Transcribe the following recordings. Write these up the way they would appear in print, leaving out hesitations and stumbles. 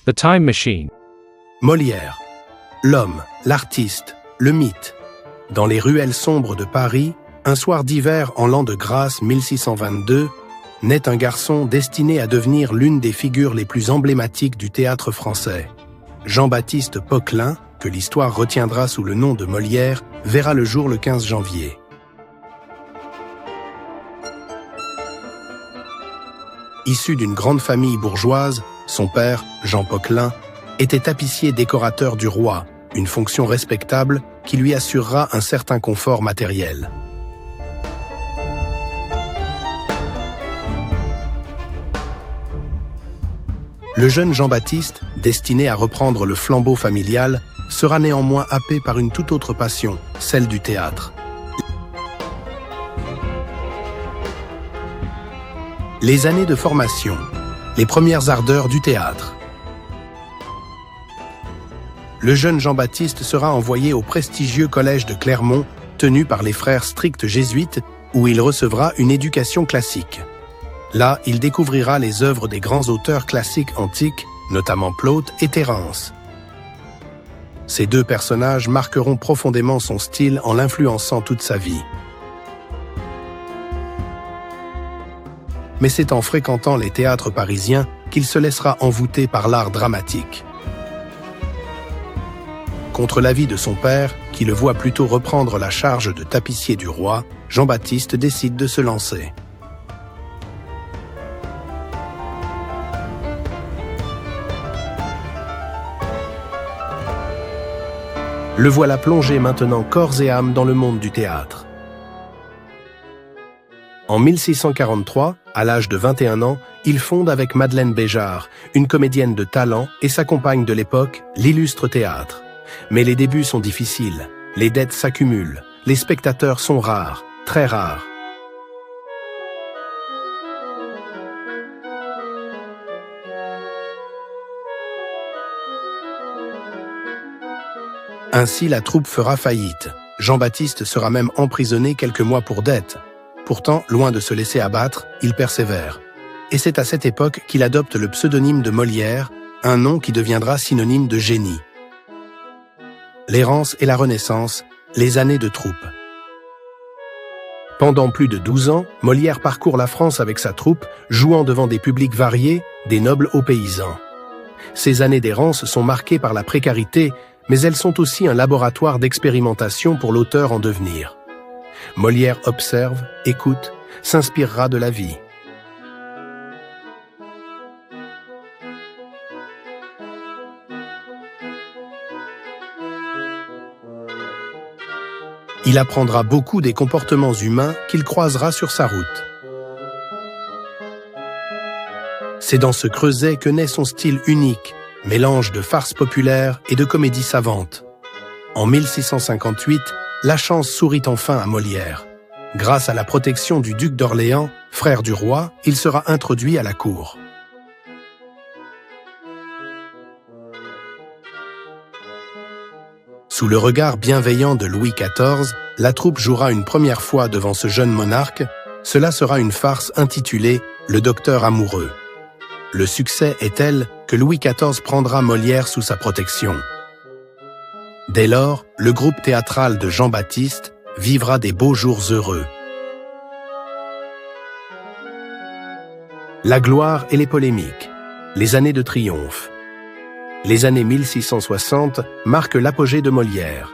The Time Machine. Molière. L'homme, l'artiste, le mythe. Dans les ruelles sombres de Paris, un soir d'hiver en l'an de grâce 1622, naît un garçon destiné à devenir l'une des figures les plus emblématiques du théâtre français. Jean-Baptiste Poquelin, que l'histoire retiendra sous le nom de Molière, verra le jour le 15 janvier. Issu d'une grande famille bourgeoise, son père, Jean Poquelin, était tapissier décorateur du roi, une fonction respectable qui lui assurera un certain confort matériel. Le jeune Jean-Baptiste, destiné à reprendre le flambeau familial, sera néanmoins happé par une toute autre passion, celle du théâtre. Les années de formation, les premières ardeurs du théâtre. Le jeune Jean-Baptiste sera envoyé au prestigieux collège de Clermont, tenu par les frères stricts jésuites, où il recevra une éducation classique. Là, il découvrira les œuvres des grands auteurs classiques antiques, notamment Plaute et Terence. Ces deux personnages marqueront profondément son style en l'influençant toute sa vie. Mais c'est en fréquentant les théâtres parisiens qu'il se laissera envoûter par l'art dramatique. Contre l'avis de son père, qui le voit plutôt reprendre la charge de tapissier du roi, Jean-Baptiste décide de se lancer. Le voilà plongé maintenant corps et âme dans le monde du théâtre. En 1643, à l'âge de 21 ans, il fonde avec Madeleine Béjart, une comédienne de talent et sa compagne de l'époque, l'Illustre Théâtre. Mais les débuts sont difficiles, les dettes s'accumulent, les spectateurs sont rares, très rares. Ainsi, la troupe fera faillite. Jean-Baptiste sera même emprisonné quelques mois pour dette. Pourtant, loin de se laisser abattre, il persévère. Et c'est à cette époque qu'il adopte le pseudonyme de Molière, un nom qui deviendra synonyme de génie. L'errance et la Renaissance, les années de troupe. Pendant plus de 12 ans, Molière parcourt la France avec sa troupe, jouant devant des publics variés, des nobles aux paysans. Ces années d'errance sont marquées par la précarité, mais elles sont aussi un laboratoire d'expérimentation pour l'auteur en devenir. Molière observe, écoute, s'inspirera de la vie. Il apprendra beaucoup des comportements humains qu'il croisera sur sa route. C'est dans ce creuset que naît son style unique, mélange de farce populaire et de comédie savante. En 1658, la chance sourit enfin à Molière. Grâce à la protection du duc d'Orléans, frère du roi, il sera introduit à la cour. Sous le regard bienveillant de Louis XIV, la troupe jouera une première fois devant ce jeune monarque. Cela sera une farce intitulée « Le docteur amoureux ». Le succès est tel que Louis XIV prendra Molière sous sa protection. Dès lors, le groupe théâtral de Jean-Baptiste vivra des beaux jours heureux. La gloire et les polémiques, les années de triomphe. Les années 1660 marquent l'apogée de Molière.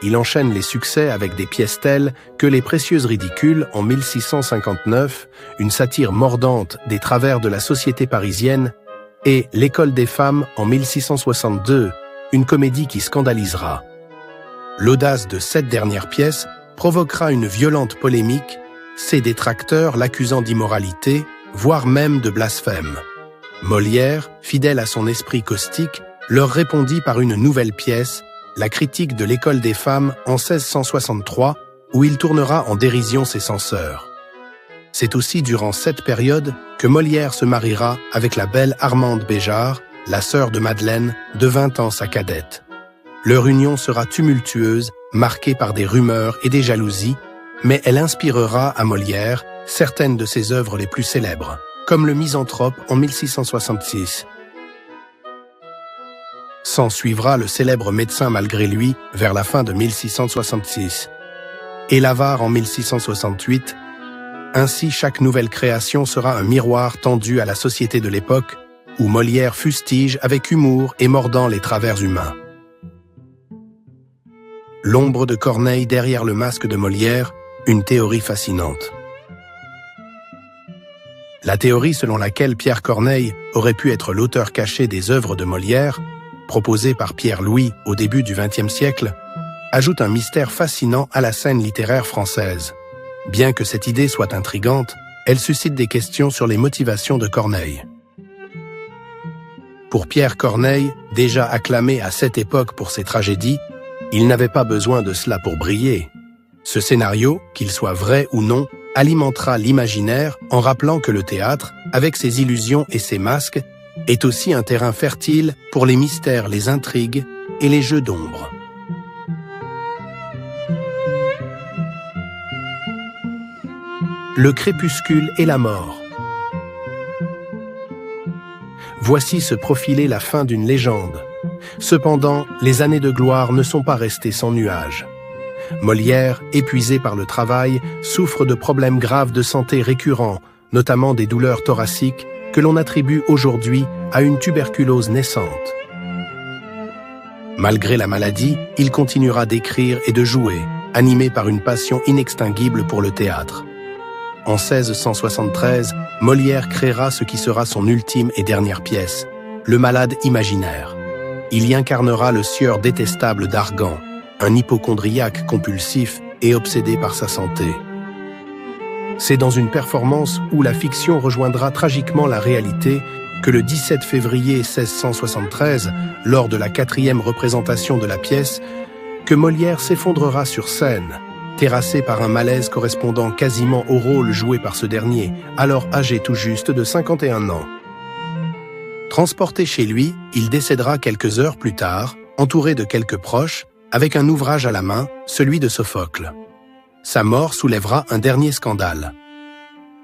Il enchaîne les succès avec des pièces telles que Les Précieuses Ridicules en 1659, une satire mordante des travers de la société parisienne, et L'École des femmes en 1662, une comédie qui scandalisera. L'audace de cette dernière pièce provoquera une violente polémique, ses détracteurs l'accusant d'immoralité, voire même de blasphème. Molière, fidèle à son esprit caustique, leur répondit par une nouvelle pièce, La critique de l'École des femmes en 1663, où il tournera en dérision ses censeurs. C'est aussi durant cette période que Molière se mariera avec la belle Armande Béjart, la sœur de Madeleine, de 20 ans sa cadette. Leur union sera tumultueuse, marquée par des rumeurs et des jalousies, mais elle inspirera à Molière certaines de ses œuvres les plus célèbres, comme Le Misanthrope en 1666. S'en suivra le célèbre médecin malgré lui vers la fin de 1666. Et l'avare en 1668. Ainsi, chaque nouvelle création sera un miroir tendu à la société de l'époque, où Molière fustige avec humour et mordant les travers humains. L'ombre de Corneille derrière le masque de Molière, une théorie fascinante. La théorie selon laquelle Pierre Corneille aurait pu être l'auteur caché des œuvres de Molière, proposée par Pierre Louys au début du XXe siècle, ajoute un mystère fascinant à la scène littéraire française. Bien que cette idée soit intrigante, elle suscite des questions sur les motivations de Corneille. Pour Pierre Corneille, déjà acclamé à cette époque pour ses tragédies, il n'avait pas besoin de cela pour briller. Ce scénario, qu'il soit vrai ou non, alimentera l'imaginaire en rappelant que le théâtre, avec ses illusions et ses masques, est aussi un terrain fertile pour les mystères, les intrigues et les jeux d'ombre. Le crépuscule et la mort. Voici se profiler la fin d'une légende. Cependant, les années de gloire ne sont pas restées sans nuages. Molière, épuisé par le travail, souffre de problèmes graves de santé récurrents, notamment des douleurs thoraciques, que l'on attribue aujourd'hui à une tuberculose naissante. Malgré la maladie, il continuera d'écrire et de jouer, animé par une passion inextinguible pour le théâtre. En 1673, Molière créera ce qui sera son ultime et dernière pièce, Le Malade imaginaire. Il y incarnera le sieur détestable d'Argan, un hypocondriaque compulsif et obsédé par sa santé. C'est dans une performance où la fiction rejoindra tragiquement la réalité que le 17 février 1673, lors de la 4e représentation de la pièce, que Molière s'effondrera sur scène, terrassé par un malaise correspondant quasiment au rôle joué par ce dernier, alors âgé tout juste de 51 ans. Transporté chez lui, il décédera quelques heures plus tard, entouré de quelques proches, avec un ouvrage à la main, celui de Sophocle. Sa mort soulèvera un dernier scandale.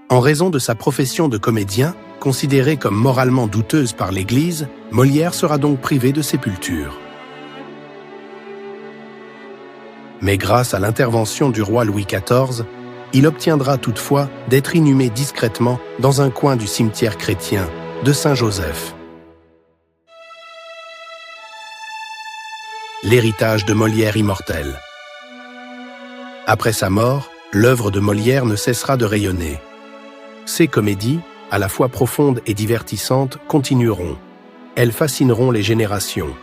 En raison de sa profession de comédien, considérée comme moralement douteuse par l'Église, Molière sera donc privé de sépulture. Mais grâce à l'intervention du roi Louis XIV, il obtiendra toutefois d'être inhumé discrètement dans un coin du cimetière chrétien de Saint-Joseph. L'héritage de Molière immortel. Après sa mort, l'œuvre de Molière ne cessera de rayonner. Ses comédies, à la fois profondes et divertissantes, continueront. Elles fascineront les générations.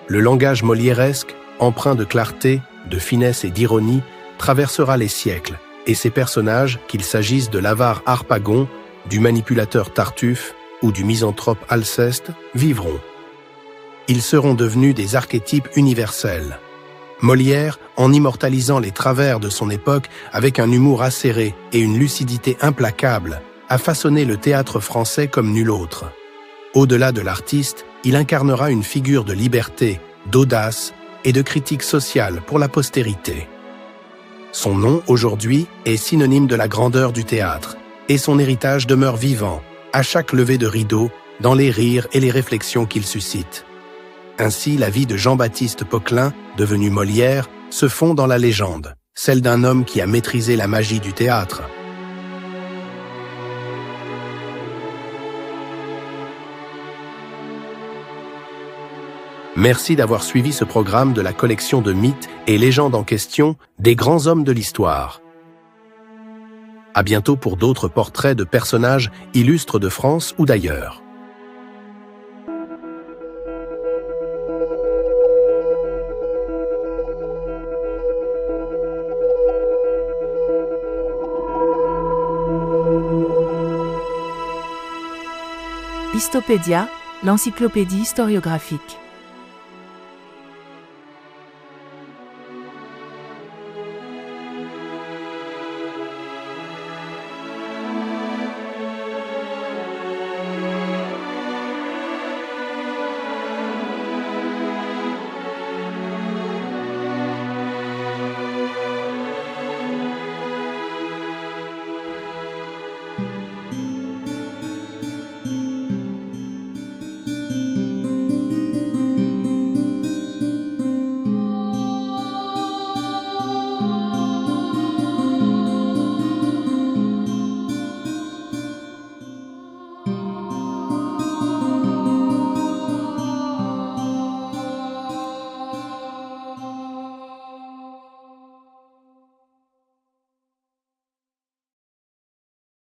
Le langage molièresque, empreint de clarté, de finesse et d'ironie, traversera les siècles, et ses personnages, qu'il s'agisse de l'avare Harpagon, du manipulateur Tartuffe ou du misanthrope Alceste, vivront. Ils seront devenus des archétypes universels. Molière, en immortalisant les travers de son époque avec un humour acéré et une lucidité implacable, a façonné le théâtre français comme nul autre. Au-delà de l'artiste, il incarnera une figure de liberté, d'audace et de critique sociale pour la postérité. Son nom, aujourd'hui, est synonyme de la grandeur du théâtre, et son héritage demeure vivant, à chaque levée de rideau, dans les rires et les réflexions qu'il suscite. Ainsi, la vie de Jean-Baptiste Poquelin, devenu Molière, se fond dans la légende, celle d'un homme qui a maîtrisé la magie du théâtre. Merci d'avoir suivi ce programme de la collection de mythes et légendes en question des grands hommes de l'histoire. À bientôt pour d'autres portraits de personnages illustres de France ou d'ailleurs. Histopédia, l'encyclopédie historiographique.